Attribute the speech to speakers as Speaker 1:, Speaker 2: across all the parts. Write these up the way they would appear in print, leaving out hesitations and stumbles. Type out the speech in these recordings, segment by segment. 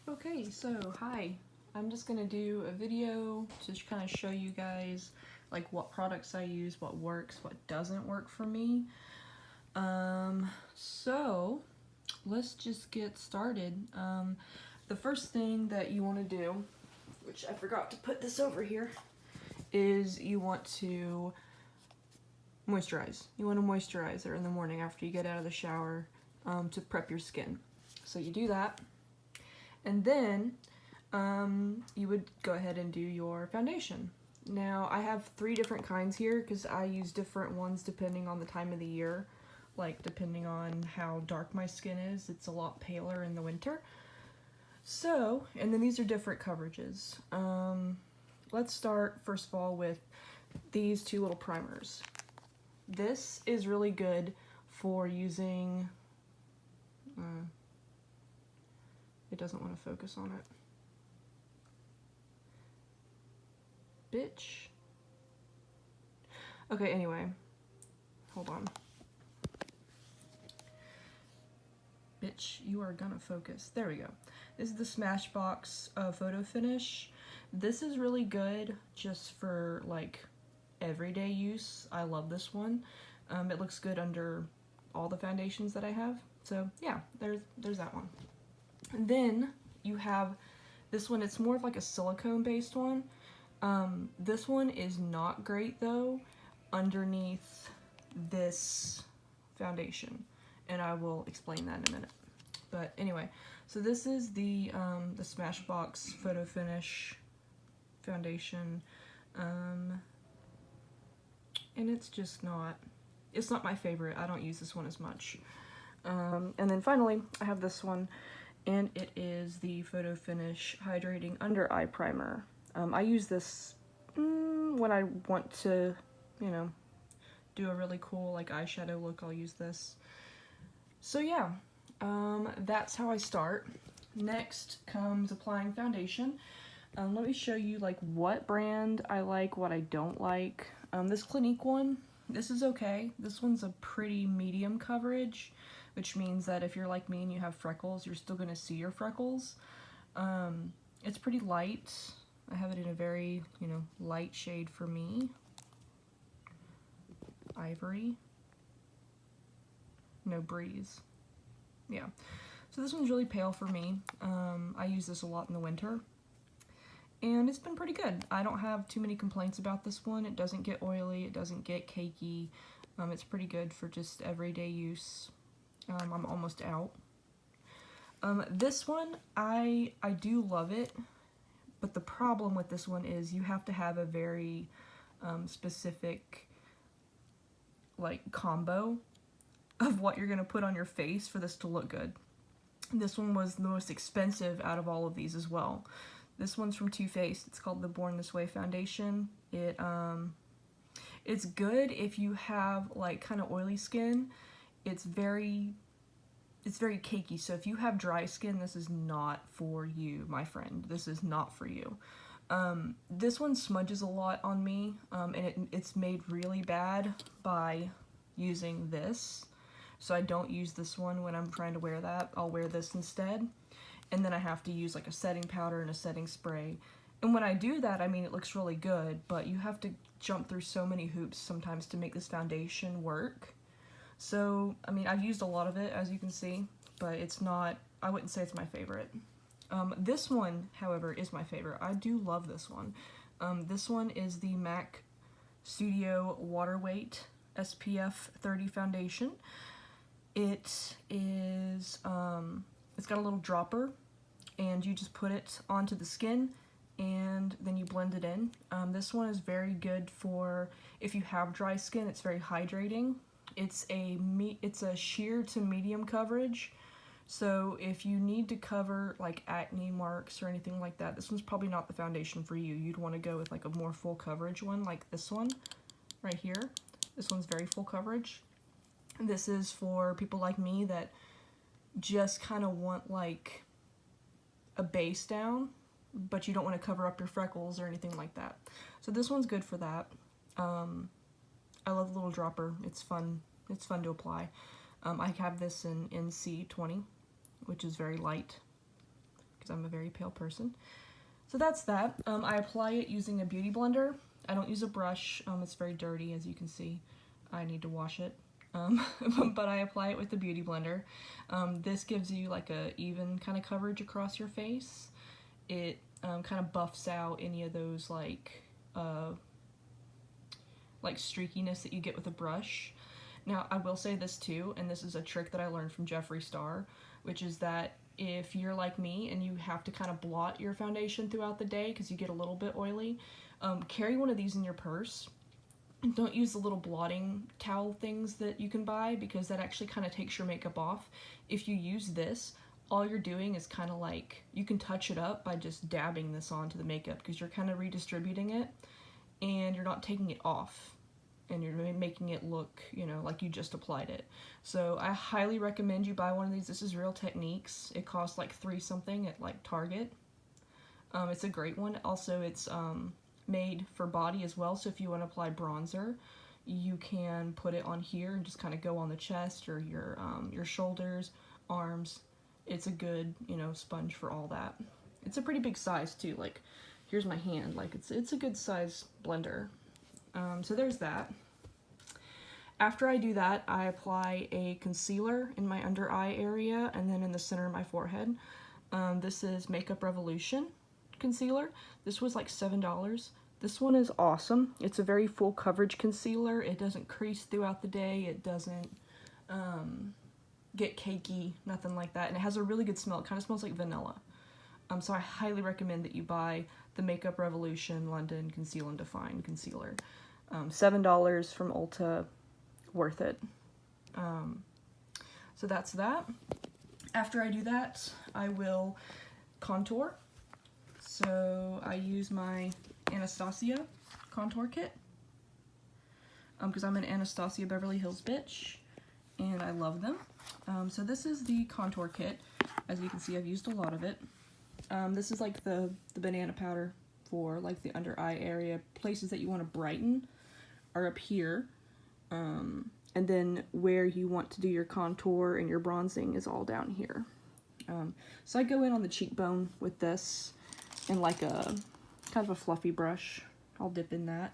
Speaker 1: Okay, so hi. I'm just gonna do a video to kind of show you guys like what products I use, what works, what doesn't work for me. So let's just get started. The first thing that you want to do, which I forgot to put this over here, is you want to moisturize. You want a moisturizer in the morning after you get out of the shower to prep your skin. So you do that, and then you would go ahead and do your foundation. Now, I have 3 different kinds here because I use different ones depending on the time of the year. Like, depending on how dark my skin is, it's a lot paler in the winter. So, and then these are different coverages. Let's start, first of all, with these 2 little primers. This is really good for using... it doesn't want to focus on it. Bitch. Okay, anyway. Hold on. Bitch, you are gonna focus. There we go. This is the Smashbox Photo Finish. This is really good just for, like, everyday use. I love this one. It looks good under all the foundations that I have. So, yeah, there's that one. And then you have this one. It's more of like a silicone-based one. This one is not great though underneath this foundation, and I will explain that in a minute. But anyway, so this is the Smashbox Photo Finish foundation, and it's just not, it's not my favorite. I don't use this one as much. And then finally, I have this one, and it is the Photo Finish Hydrating Under Eye Primer. I use this when I want to, you know, do a really cool like eyeshadow look. I'll use this. So yeah, that's how I start. Next comes applying foundation. Let me show you like what brand I like, what I don't like. This Clinique one, this is okay. This one's a pretty medium coverage, which means that if you're like me and you have freckles, you're still gonna see your freckles. It's pretty light. I have it in a very, you know, light shade for me. Ivory. No breeze. Yeah. So this one's really pale for me. I use this a lot in the winter. And it's been pretty good. I don't have too many complaints about this one. It doesn't get oily. It doesn't get cakey. It's pretty good for just everyday use. I'm almost out. This one, I do love it. But the problem with this one is you have to have a very specific like combo of what you're gonna put on your face for this to look good. This one was the most expensive out of all of these as well. This one's from Too Faced. It's called the Born This Way foundation. It's good if you have like kind of oily skin. It's very cakey, so if you have dry skin, this is not for you, my friend. This is not for you. This one smudges a lot on me, and it's made really bad by using this. So I don't use this one when I'm trying to wear that. I'll wear this instead. And then I have to use like a setting powder and a setting spray. And when I do that, I mean, it looks really good, but you have to jump through so many hoops sometimes to make this foundation work. So, I mean, I've used a lot of it, as you can see, but it's not, I wouldn't say it's my favorite. This one, however, is my favorite. I do love this one. This one is the MAC Studio Water Weight SPF 30 foundation. It is, it's got a little dropper, and you just put it onto the skin, and then you blend it in. This one is very good for if you have dry skin. It's very hydrating. It's a sheer to medium coverage, so if you need to cover like acne marks or anything like that, this one's probably not the foundation for you. You'd want to go with like a more full coverage one, like this one right here. This one's very full coverage. This is for people like me that just kind of want like a base down, but you don't want to cover up your freckles or anything like that. So this one's good for that. I love the little dropper. It's fun. It's fun to apply. I have this in NC20, which is very light, because I'm a very pale person. So that's that. I apply it using a beauty blender. I don't use a brush. It's very dirty, as you can see. I need to wash it. But I apply it with the beauty blender. This gives you like a even kind of coverage across your face. It kind of buffs out any of those like streakiness that you get with a brush. Now, I will say this too, and this is a trick that I learned from Jeffree Star, which is that if you're like me and you have to kind of blot your foundation throughout the day because you get a little bit oily, carry one of these in your purse. And don't use the little blotting towel things that you can buy, because that actually kind of takes your makeup off. If you use this, all you're doing is kind of like, you can touch it up by just dabbing this onto the makeup, because you're kind of redistributing it and you're not taking it off. And you're making it look, you know, like you just applied it. So I highly recommend you buy one of these. This is Real Techniques. It costs like $3 something at like Target. It's a great one. Also, it's made for body as well. So if you want to apply bronzer, you can put it on here and just kind of go on the chest or your shoulders, arms. It's a good, you know, sponge for all that. It's a pretty big size too. Like, here's my hand. Like, it's a good size blender. So there's that. After I do that, I apply a concealer in my under eye area and then in the center of my forehead. This is Makeup Revolution concealer. This was like $7. This one is awesome. It's a very full coverage concealer. It doesn't crease throughout the day. It doesn't get cakey, nothing like that. And it has a really good smell. It kind of smells like vanilla. So I highly recommend that you buy the Makeup Revolution London Conceal and Define Concealer. $7 from Ulta, worth it. So that's that. After I do that, I will contour. So I use my Anastasia contour kit, because I'm an Anastasia Beverly Hills bitch, and I love them. So this is the contour kit. As you can see, I've used a lot of it. This is like the banana powder for like the under eye area. Places that you want to brighten are up here. And then where you want to do your contour and your bronzing is all down here. So I go in on the cheekbone with this and like a kind of a fluffy brush. I'll dip in that,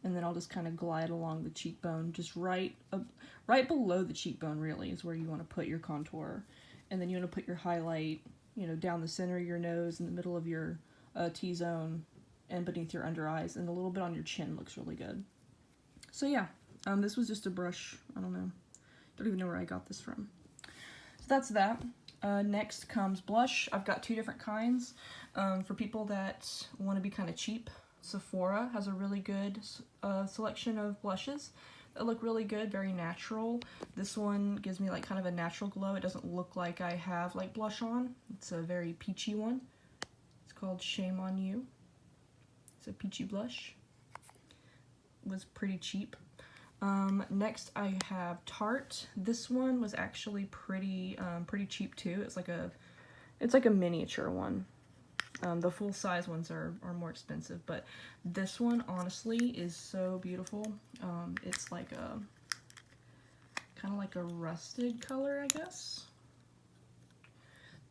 Speaker 1: and then I'll just kind of glide along the cheekbone, just right below the cheekbone really is where you want to put your contour. And then you want to put your highlight, you know, down the center of your nose, in the middle of your T-zone, and beneath your under eyes, and a little bit on your chin looks really good. So yeah, this was just a brush. I don't even know where I got this from. So that's that. Next comes blush. I've got two different kinds. For people that want to be kind of cheap, Sephora has a really good selection of blushes that look really good, very natural. This one gives me like kind of a natural glow. It doesn't look like I have like blush on. It's a very peachy one. It's called Shame on You. It's a peachy blush. It was pretty cheap. Next I have Tarte. This one was actually pretty cheap too. It's like a miniature one. The full size ones are more expensive, but this one honestly is so beautiful. It's like a kind of like a rusted color, I guess.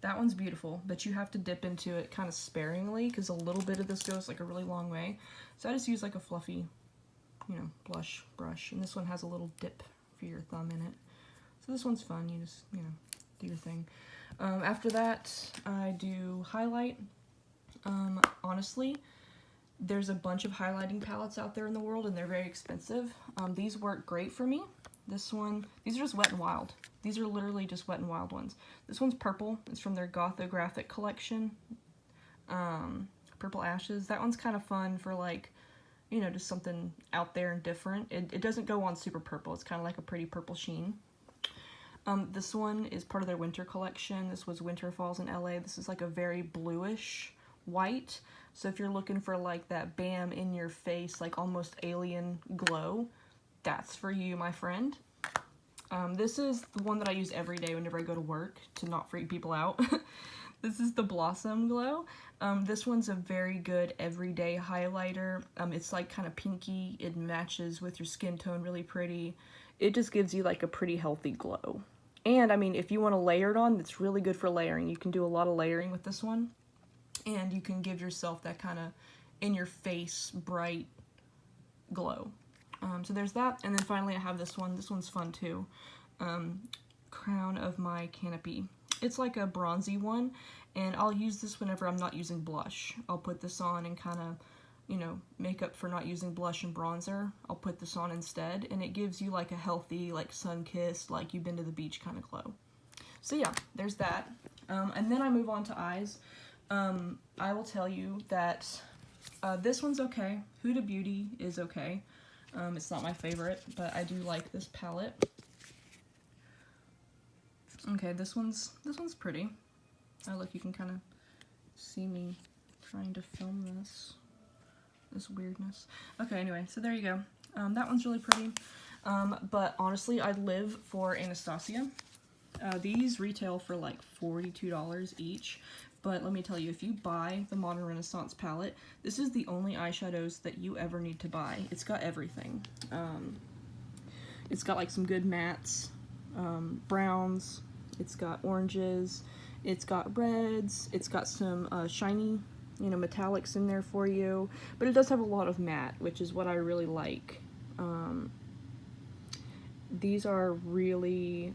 Speaker 1: That one's beautiful, but you have to dip into it kind of sparingly because a little bit of this goes like a really long way. So I just use like a fluffy, you know, blush brush, and this one has a little dip for your thumb in it. So this one's fun. You just, you know, do your thing. After that, I do highlight. Honestly, there's a bunch of highlighting palettes out there in the world, and they're very expensive. These work great for me. This one, these are just Wet n Wild. These are literally just Wet n Wild ones. This one's purple. It's from their Gothographic collection. Purple Ashes. That one's kind of fun for like, you know, just something out there and different. It doesn't go on super purple. It's kind of like a pretty purple sheen. This one is part of their winter collection. This was Winter Falls in LA. This is like a very bluish white. So if you're looking for like that bam in your face, like almost alien glow, that's for you, my friend. This is the one that I use every day whenever I go to work to not freak people out. This is the Blossom Glow. This one's a very good everyday highlighter. It's like kind of pinky. It matches with your skin tone really pretty. It just gives you like a pretty healthy glow. And I mean, if you want to layer it on, it's really good for layering. You can do a lot of layering with this one. and you can give yourself that kind of in-your-face, bright glow. So there's that, and then finally I have this one. This one's fun too. Crown of My Canopy. It's like a bronzy one, and I'll use this whenever I'm not using blush. I'll put this on and kind of, you know, make up for not using blush and bronzer. I'll put this on instead, and it gives you like a healthy, like sun-kissed, like you've been to the beach kind of glow. So yeah, there's that. And then I move on to eyes. I will tell you that this one's okay. Huda Beauty is okay. It's not my favorite, but I do like this palette. Okay, this one's pretty. Look, you can kind of see me trying to film this weirdness. Okay, anyway, so there you go. That one's really pretty. But honestly, I'd live for Anastasia. These retail for like $42 each. But let me tell you, if you buy the Modern Renaissance palette, this is the only eyeshadows that you ever need to buy. It's got everything. It's got like some good mattes, browns, it's got oranges, it's got reds, it's got some shiny, you know, metallics in there for you. But it does have a lot of matte, which is what I really like. These are really,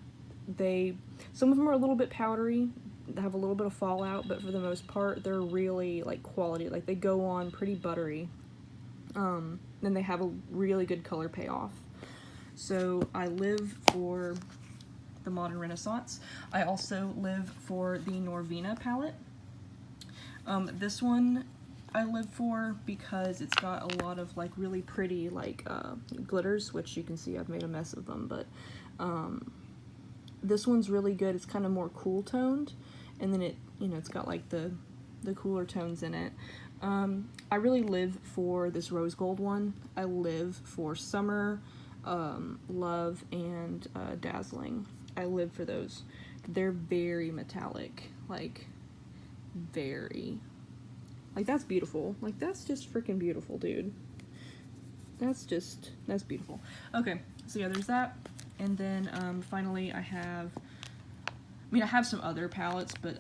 Speaker 1: some of them are a little bit powdery, they have a little bit of fallout, but for the most part they're really like quality, like they go on pretty buttery. Then they have a really good color payoff. So I live for the Modern Renaissance. I also live for the Norvina palette. This one I live for because it's got a lot of like really pretty like glitters, which you can see I've made a mess of them, but this one's really good. It's kind of more cool toned, and then it, you know, it's got like the cooler tones in it. I really live for this rose gold one. I live for Summer, Love, and Dazzling. I live for those. They're very metallic, like very, like that's beautiful. Like that's just freaking beautiful, dude. That's beautiful. Okay, so yeah, there's that. And then finally I have some other palettes, but